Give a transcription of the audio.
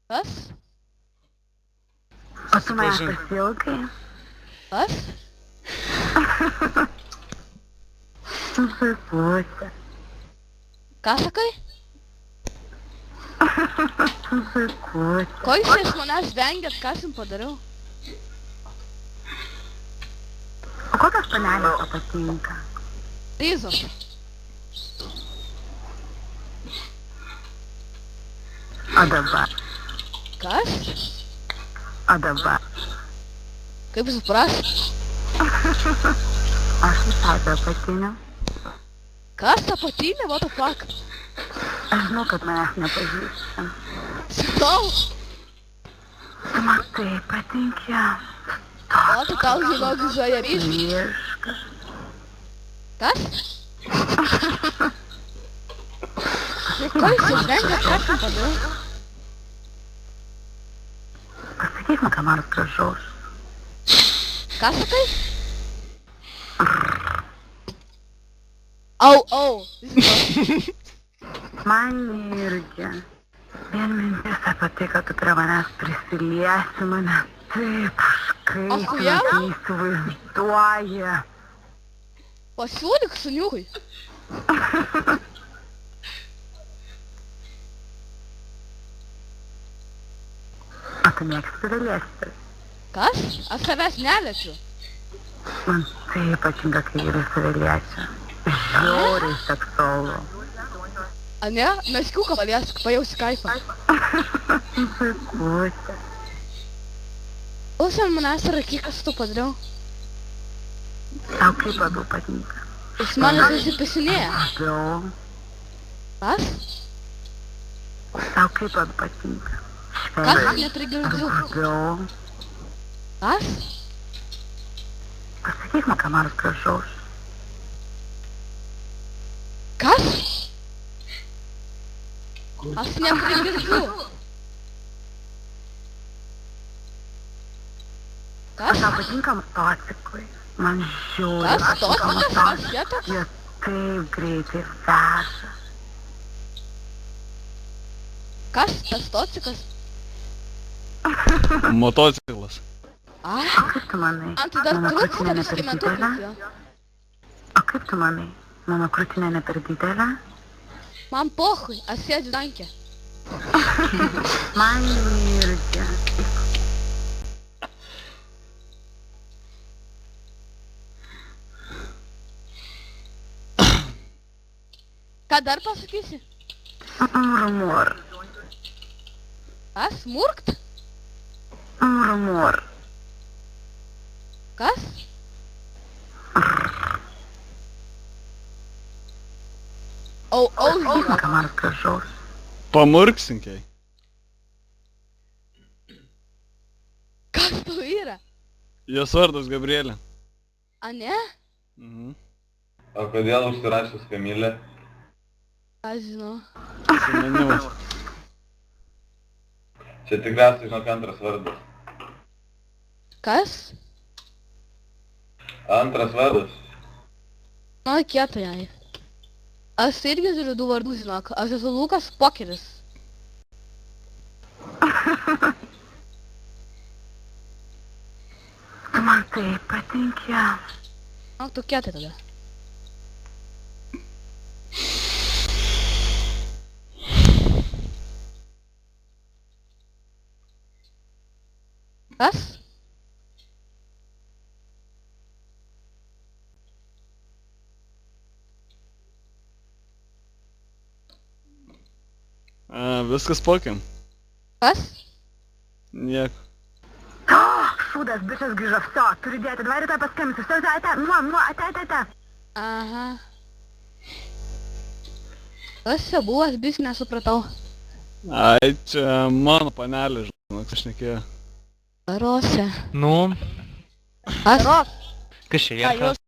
Kas? O tu manęs pasilgai? Kas? Susikutė. Ką sakai? Susikutė. Ko jūs iš manęs vengiat, ką aš jums padariau? O kokios panelės tau patinka? Ryzo. O dabar? Kas? O dabar? Kaip supras? Aš visai be apatinių. Kas apatinė? What the fuck? Aš žinau, kad manęs nepažįstam. Žinau. Tu man taip patinki. O tai tau žinok žajarys. Vyriškas. Kas? Ko jūs iš vengiat, ką aš jums padariau? Pasakyk man ką nors gražaus. Ką sakai? Au. Man irgi. Vien mintis apie tai, kad tu prie manęs prisiliesi, mane taip užkaitina, Achujela? kai įsivaizduoji. Pasiūlyk suniukui. O tu mėgsti liesti? Kas? Aš savęs neliečiu. Man taip patinka, kai vyrai save liečia. Žiauriai seksualu. A ne? Meškiuką paliesk, pajausi kaifą. Susikutė. Klausiam manęs ir kiek aš tu padariau. Tau kaip labiau patinka? Jis manęs įsipisinėja. Labiau. Kas? Tau kaip labiau patinka? Kas neprigirdžiu? Labiau. Kas? Pasakyk man ką nors gražaus. Kas? Aš neprigirdžiu. Ar Kas? tau patinka motociklai? Man žiauriai Kas? patinka Tocikas? Kas jėtas? Jie taip greitai veža. Kas? Tas tocikas? Motociklas. Ai, O kaip tu manai? man tai dar Mano trūksta krūtinė ne per eksperimentų. didelė? O kaip tu manai? Mano krūtinė ne per didelė? Man pohui, aš sėdžiu dankė. Man irgi. Ką dar pasakysi? Murmur. Kas? Murkt? Murmur. Kas? Au, Pasakyk man žinok. ką nors gražaus. Pamurksinkiai. Kas tu yra? Jos vardas Gabrielė. A ne? Mhm. O kodėl užsirašęs Kamilė? Aš žinau. Simeniaus. Čia tikriausiai žinok antras vardas. Kas? Antras vardas. Na, kieta jai. Aš irgi turiu du vardus, žinok. Aš esu Lukas Pokeris. Tu man taip patinki. Na, tu kietai tada. Kas? Viskas pokiam. Kas? Nieko. Šūdas, bičias grįžo, vso, turiu dėti, dabar rytoj paskambinsiu, vso, ate. Aha. Kas čia buvo, aš biškai nesupratau. Ai, čia mano panelė, žinok, aš nekėjau. Rosė. Nu, Kas? kas čia Ką lieka? jūs